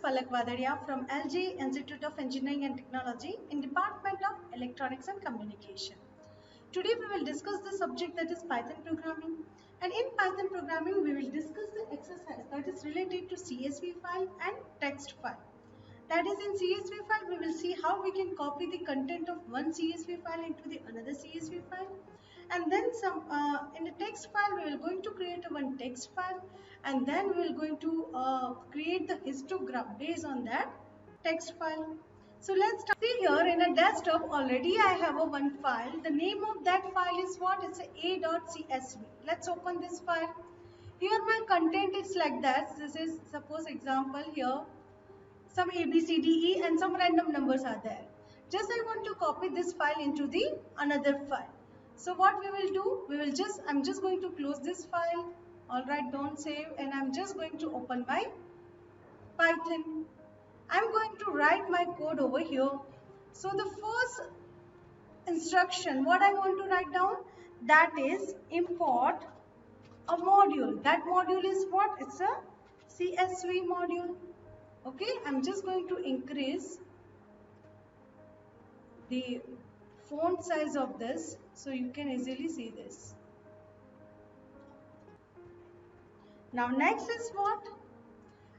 Palak Vadaria from LG Institute of Engineering and Technology in Department of Electronics and Communication. Today we will discuss the subject that is Python programming, and in Python programming we will discuss the exercise that is related to CSV file and text file. That is, in CSV file we will see how we can copy the content of one CSV file into the another CSV file, and then in the text file we will going to create one text file, and then we will going to create the histogram based on that text file. So let's start. See here in a desktop already I have a one file. The name of that file is what? It's a.csv. Let's open this file. Here my content is like that. This is suppose example here. Some A, B, C, D, E and some random numbers are there. Just I want to copy this file into the another file. So what we will do, I'm just going to close this file. Alright, don't save, and I'm just going to open my Python. I'm going to write my code over here. So the first instruction, what I want to write down, that is import a module. That module is what? It's a CSV module. Okay, I'm just going to increase the font size of this so you can easily see this. Now next is what?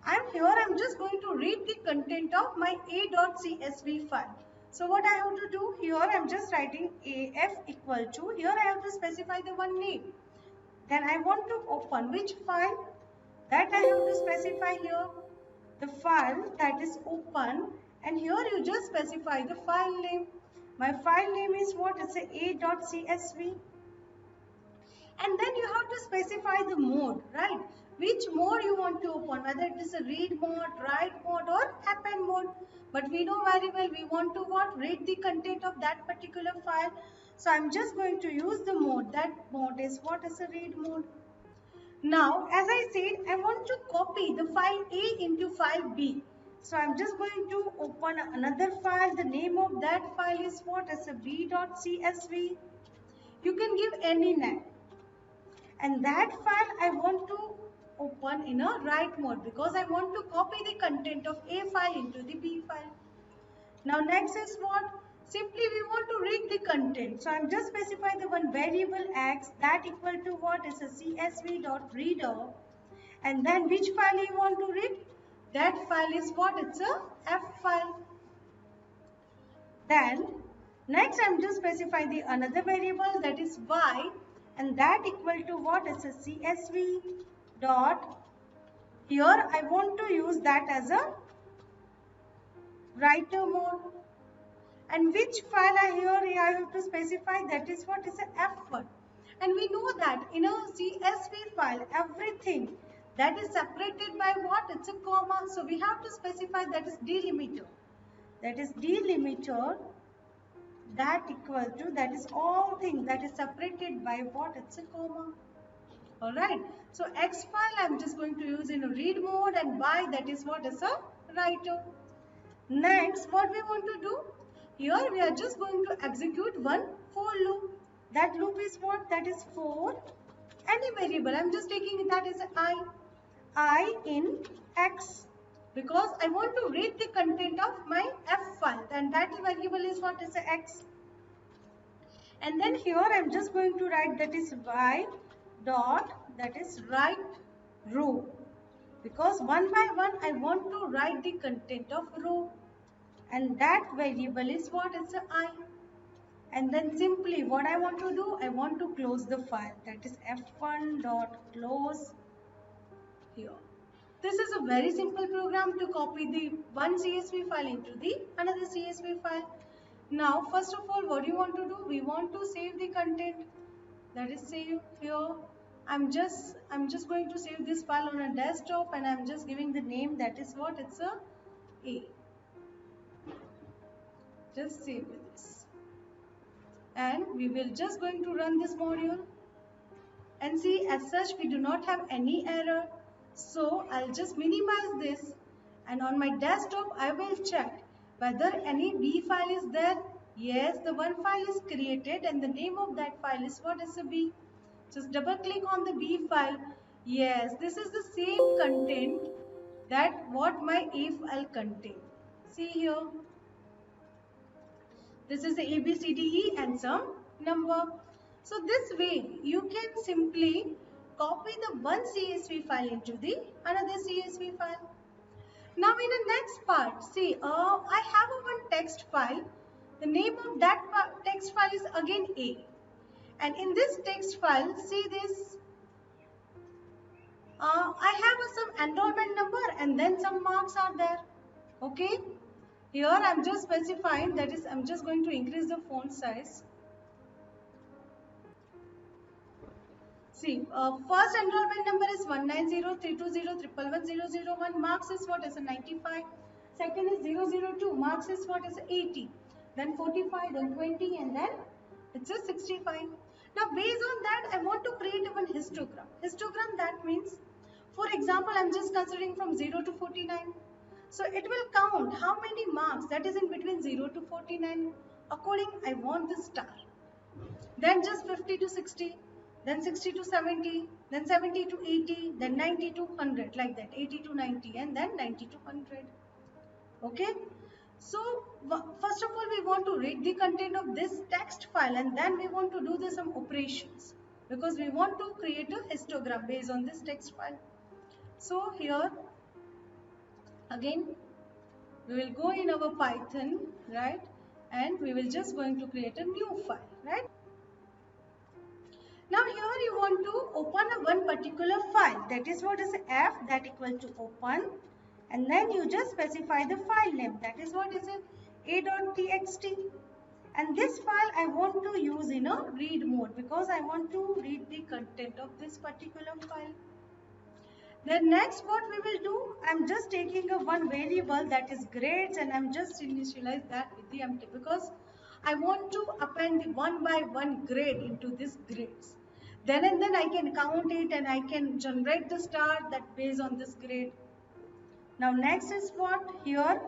I'm just going to read the content of my a.csv file. So what I have to do here, I'm just writing af equal to, here I have to specify the one name. Then I want to open which file? That I have to specify here. The file that is open, and here you just specify the file name. My file name is what? It's a.csv. And then you have to specify the mode, right? Which mode you want to open, whether it is a read mode, write mode or append mode. But we know very well we want to what? Read the content of that particular file. So I'm just going to use the mode. That mode is what? Is a read mode. Now as I said, I want to copy the file A into file B. So I'm just going to open another file. The name of that file is what? Is a b.csv. You can give any name. And that file I want to open in a write mode because I want to copy the content of A file into the B file. Now next is what? Simply we want to read the content. So I'm just specifying the one variable x that equal to what? Is a csv.reader. And then which file you want to read? That file is what? It's a F file. Then next I'm just specifying the another variable, that is y, and that equal to what? Is a csv dot, here I want to use that as a writer mode. And which file I have to specify, that is what? Is a F1. And we know that in a CSV file everything that is separated by what? It's a comma. So we have to specify that is delimiter. That is delimiter, that equal to, that is all things that is separated by what? It's a comma. Alright. So X file I'm just going to use in a read mode, and Y, that is what? Is a writer. Next, what we want to do? Here we are just going to execute one for loop. That loop is what? That is for any variable. I'm just taking that as I in X, because I want to read the content of my F file, and that variable is what? Is a X. And then here I'm just going to write that is Y dot, that is write row, because one by one I want to write the content of row, and that variable is what? Is a I. And then simply what I want to do, I want to close the file, that is f1 dot close here. This is a very simple program to copy the one CSV file into the another CSV file. Now first of all, what do you want to do? We want to save the content, that is save here. I'm just going to save this file on a desktop, and I'm just giving the name, that is what? It's a. Just save this, and we will just going to run this module, and see, as such we do not have any error. So I'll just minimize this, and on my desktop I will check whether any B file is there. Yes, the one file is created, and the name of that file is what? Is a B. Just double click on the B file. Yes, this is the same content that what my if I'll contain. See here, this is A, B, C, D, E and some number. So this way you can simply copy the one CSV file into the another CSV file. Now in the next part, see, I have a one text file. The name of that text file is again A. And in this text file, see this, I have some enrollment number and then some marks are there. Okay. Here I'm just specifying, that is, I'm just going to increase the font size. See, first enrollment number is 1903203111001. Marks is what is a 95. Second is 002. Marks is what is 80. Then 45, then 20, and then it's a 65. Now, based on that, I want to create one histogram. Histogram, that means, for example, I'm just considering from 0 to 49. So it will count how many marks that is in between 0 to 49. According, I want the star. Then just 50 to 60, then 60 to 70, then 70 to 80, then 90 to 100, like that, 80 to 90, and then 90 to 100. Okay. So first of all, we want to read the content of this text file, and then we want to do some operations, because we want to create a histogram based on this text file. So here again we will go in our Python, right, and we will just going to create a new file, right. Now here you want to open a one particular file, that is what is f, that equal to open, and then you just specify the file name, that is what is a.txt, and this file I want to use in a read mode because I want to read the content of this particular file. Then next what we will do, I'm just taking a one variable that is grades, and I'm just initialize that with the empty because I want to append the one by one grade into this grades. Then and then I can count it and I can generate the star that based on this grade. Now next is what here,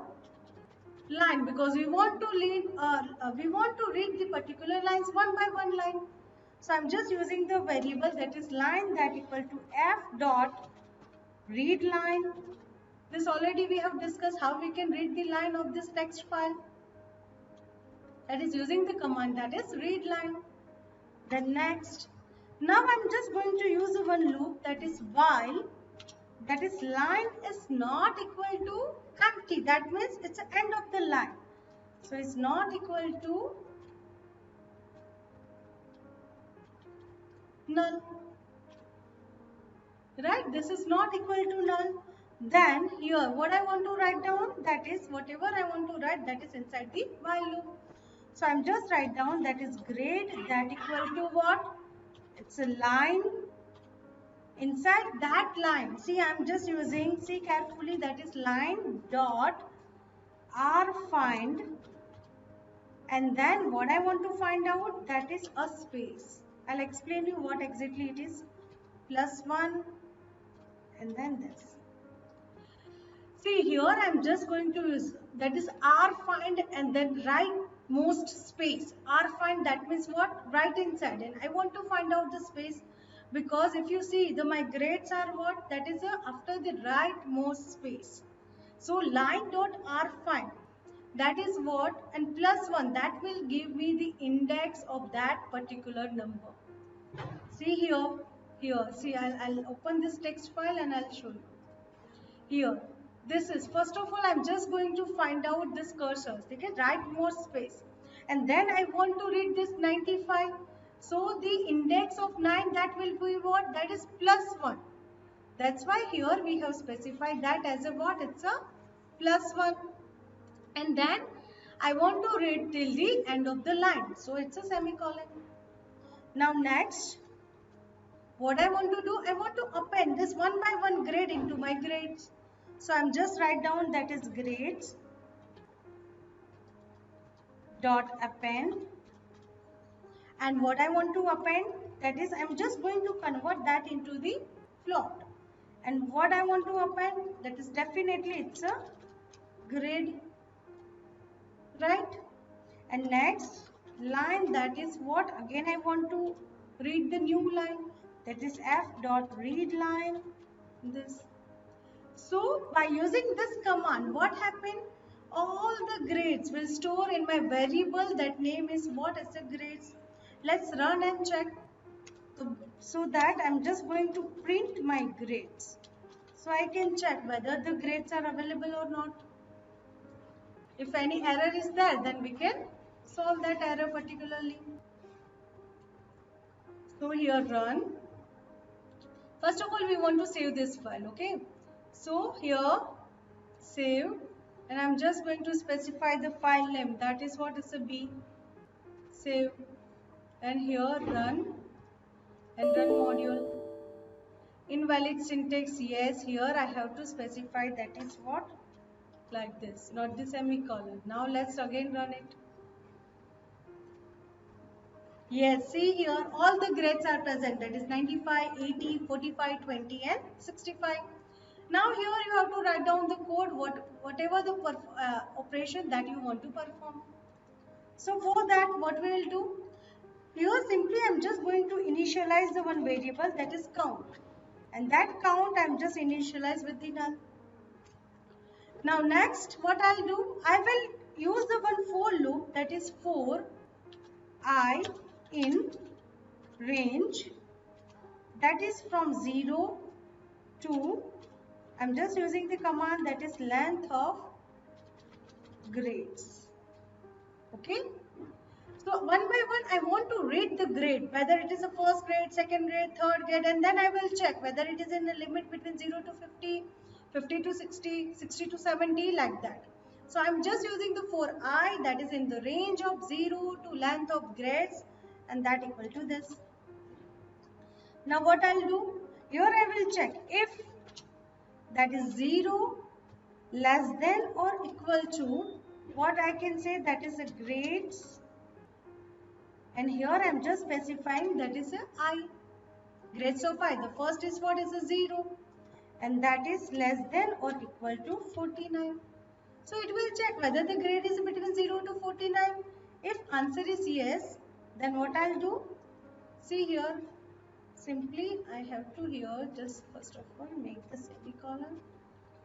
line, because we want to read the particular lines one by one line. So I'm just using the variable that is line, that equal to f dot read line. This already we have discussed how we can read the line of this text file. That is using the command that is read line. Then next, now I'm just going to use one loop, that is while, that is line is not equal to empty. That means it's the end of the line. So it's not equal to null. Right? This is not equal to null. Then here what I want to write down, that is whatever I want to write, that is inside the while loop. So I'm just write down that is grade, that equal to what? It's a line. Inside that line, see, I'm just using, see carefully, that is line dot rfind, and then what I want to find out, that is a space. I'll explain you what exactly it is. +1 and then this. See here I'm just going to use, that is rfind and then rightmost space. Rfind, that means what? Right inside, and I want to find out the space because if you see my grades are what? That is after the rightmost space. So line dot rfind, that is what, and +1, that will give me the index of that particular number. See here, see, I'll open this text file and I'll show you. Here, this is, first of all, I'm just going to find out this cursor, okay, rightmost space. And then I want to read this 95. So the index of 9, that will be what? That is +1. That's why here we have specified that as a what? It's a +1. And then I want to read till the end of the line. So it's a semicolon. Now next, what I want to do, I want to append this one by one grade into my grades. So I'm just write down that is grades dot append, and what I want to append, that is I'm just going to convert that into the float, and what I want to append, that is definitely it's a grade, right? And next line, that is what, again I want to read the new line, that is f dot read line, this. So by using this command, what happened? All the grades will store in my variable. That name is what is the grades. Let's run and check. So that I'm just going to print my grades. So I can check whether the grades are available or not. If any error is there, then we can solve that error particularly. So here run. First of all, we want to save this file, okay? So here save, and I'm just going to specify the file name. That is what is a B. Save, and here run and run module. Invalid syntax, yes, here I have to specify that is what, like this, not the semicolon. Now let's again run it. Yes, see here all the grades are present, that is 95, 80, 45, 20 and 65. Now here you have to write down the code, whatever the operation that you want to perform. So for that, what we will do? Here simply I'm just going to initialize the one variable, that is count. And that count I'm just initialize with the null. Now next what I'll do, I will use the one for loop, that is for I in range, that is from 0 to, I'm just using the command, that is length of grades. Okay. So one by one I want to read the grade, whether it is a first grade, second grade, third grade, and then I will check whether it is in the limit between 0 to 50, 50 to 60, 60 to 70, like that. So I'm just using the for I, that is in the range of 0 to length of grades, and that equal to this. Now what I'll do, here I will check if that is 0 less than or equal to, what I can say, that is a grades. And here I am just specifying that is a I. Grades of I. The first is what is a 0. And that is less than or equal to 49. So it will check whether the grade is between 0 to 49. If answer is yes, then what I'll do? See here. Simply I have to here just first of all make the semicolon.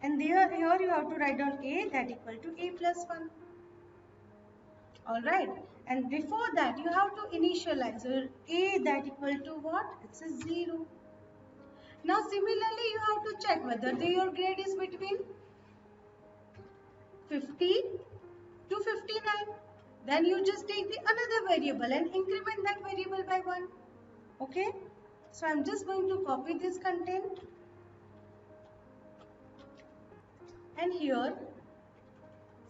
And here you have to write down A, that equal to A plus 1. Alright, and before that you have to initialize A, that equal to what? It's a 0. Now similarly you have to check whether your grade is between 50 to 59. Then you just take the another variable and increment that variable by 1. Okay, so I'm just going to copy this content, and here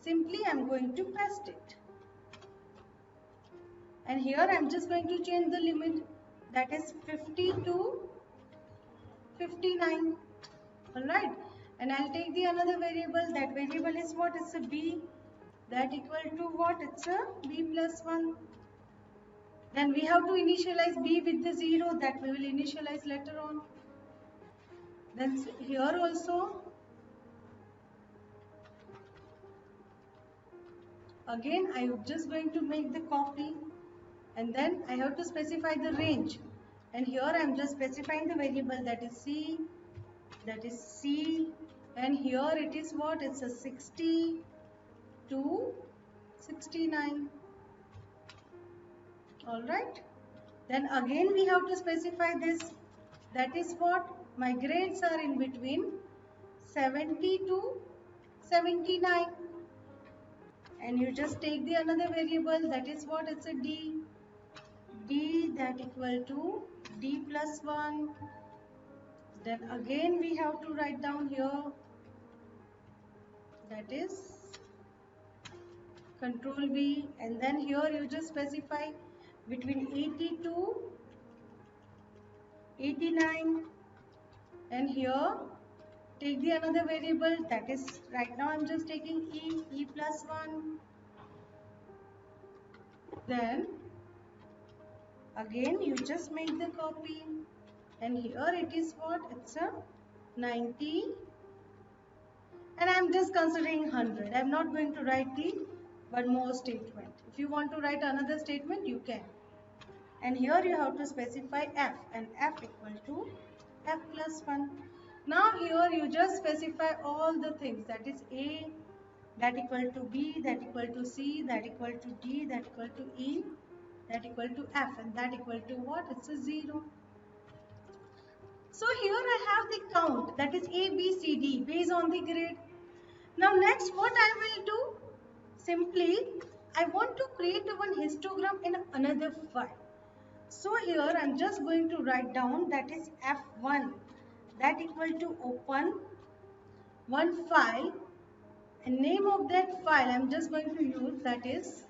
simply I'm going to paste it. And here I'm just going to change the limit, that is 50 to 59. Alright, and I'll take the another variable. That variable is what? It's a B, that equal to what? It's a B plus 1. Then we have to initialize B with the 0, that we will initialize later on. Then here also again I am just going to make the copy, and then I have to specify the range, and here I am just specifying the variable, that is C, and here it is what? It's a 60 to 69. Alright, then again we have to specify this, that is what? My grades are in between 70 to 79. And you just take the another variable, that is what? It's a D, that equal to D plus 1. Then again we have to write down here, that is control V, and then here you just specify between 80 to 89, and here take the another variable, that is right now I'm just taking E plus 1. Then again you just make the copy, and here it is what? It's a 90, and I'm just considering 100. I'm not going to write the one more statement. If you want to write another statement, you can. And here you have to specify F, and F equal to F plus 1. Now here you just specify all the things, that is A, that equal to B, that equal to C, that equal to D, that equal to E, that equal to F, and that equal to what? It's a 0. So here I have the count, that is A, B, C, D based on the grade. Now next what I will do, simply I want to create one histogram in another file. So here I am just going to write down, that is F1, that equal to open one file, and name of that file I am just going to use, that is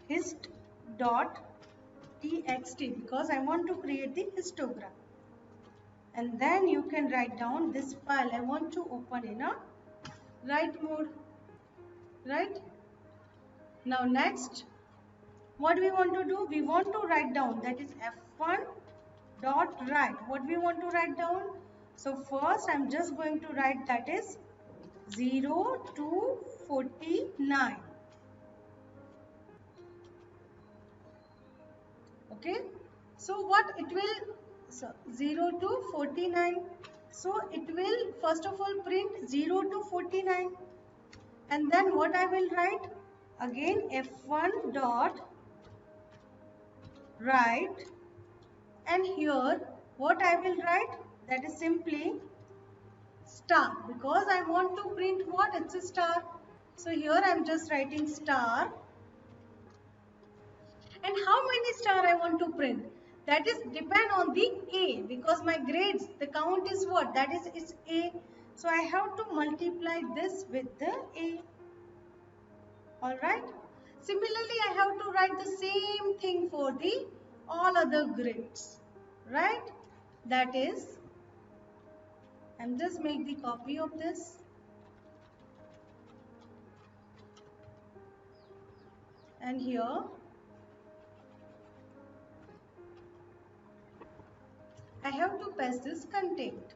hist.txt, because I want to create the histogram. And then you can write down this file I want to open in a write mode, right? Now next what we want to do, we want to write down, that is F1 dot write. What we want to write down, so first I'm just going to write, that is 0 to 49. Okay, so what it will, so 0 to 49, so it will first of all print 0 to 49, and then what I will write, again F1 dot write, and here what I will write, that is simply star, because I want to print what, it's a star. So here I am just writing star, and how many star I want to print, that is depend on the A, because my grades, the count is what, that is A, so I have to multiply this with the A. Alright, similarly I have to write the same thing for the all other grades, right? That is, I'm just make the copy of this, and here I have to paste this content,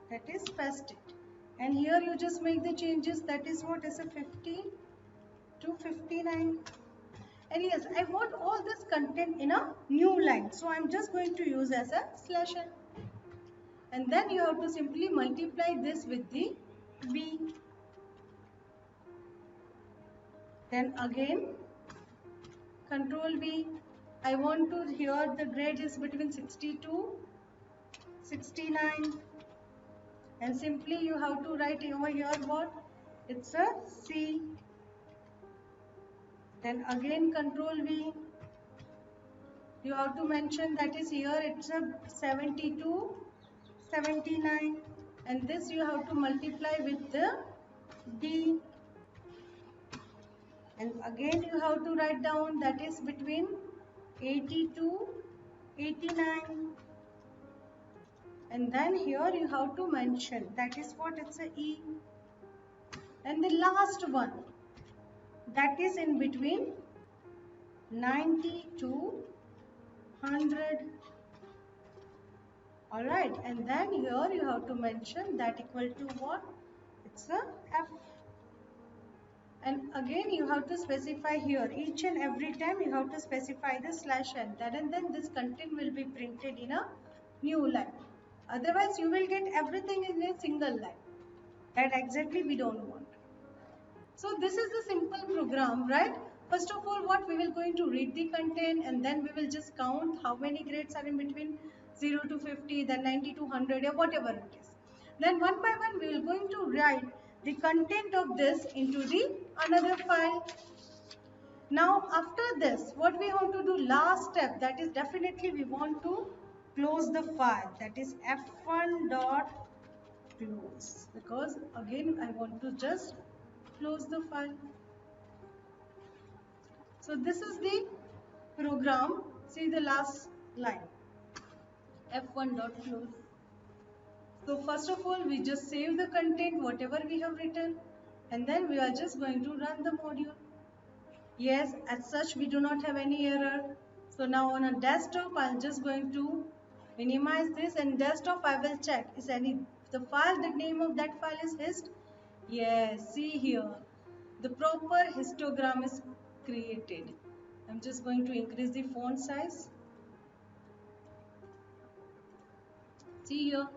that is paste it, and here you just make the changes, that is what is a 50 to 59, and yes, I want all this content in a new line, so I'm just going to use as a slash n, and then you have to simply multiply this with the B, then again control V. I want to, here the grade is between 60 to 69, and simply you have to write over here what, it's a C, then again control V, you have to mention, that is here it's a 70 to 79, and this you have to multiply with the D, and again you have to write down, that is between 80 to 89, and then here you have to mention, that is what, it's a E, and the last one, that is in between 90 to 100. Alright, and then here you have to mention that equal to what, it's a F, and again you have to specify here, each and every time you have to specify the slash n, that, and then this content will be printed in a new line, otherwise you will get everything in a single line, that exactly we don't want. So this is the simple program, right? First of all, what we will going to read the content, and then we will just count how many grades are in between 0 to 50, then 90 to 100, or whatever it is. Then one by one we will going to write the content of this into the another file. Now after this, what we want to do, last step, that is definitely we want to close the file, that is f1 dot close, because again I want to just close the file. So this is the program. See the last line, f1 dot close. So first of all, we just save the content whatever we have written, and then we are just going to run the module. Yes, as such we do not have any error. So now on a desktop, I'm just going to minimize this, and desktop I will check is any the file, the name of that file is hist. Yes, see here, the proper histogram is created. I'm just going to increase the font size. See here,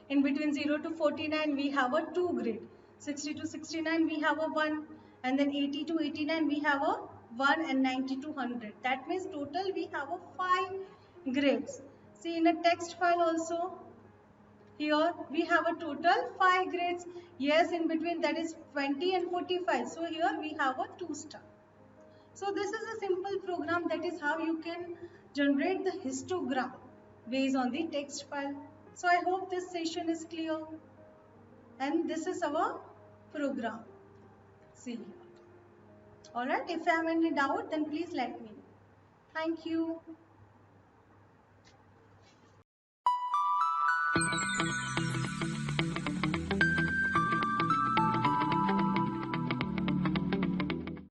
in between 0 to 49, we have a 2 grid. 60 to 69, we have a 1. And then 80 to 89, we have a 1, and 90 to 100. That means total we have a 5 grids. See, in a text file also, here we have a total 5 grids. Yes, in between that is 20 and 45. So here we have a 2 star. So this is a simple program. That is how you can generate the histogram based on the text file. So I hope this session is clear, and this is our program. See. Alright, if you have any doubt, then please let me know. Thank you.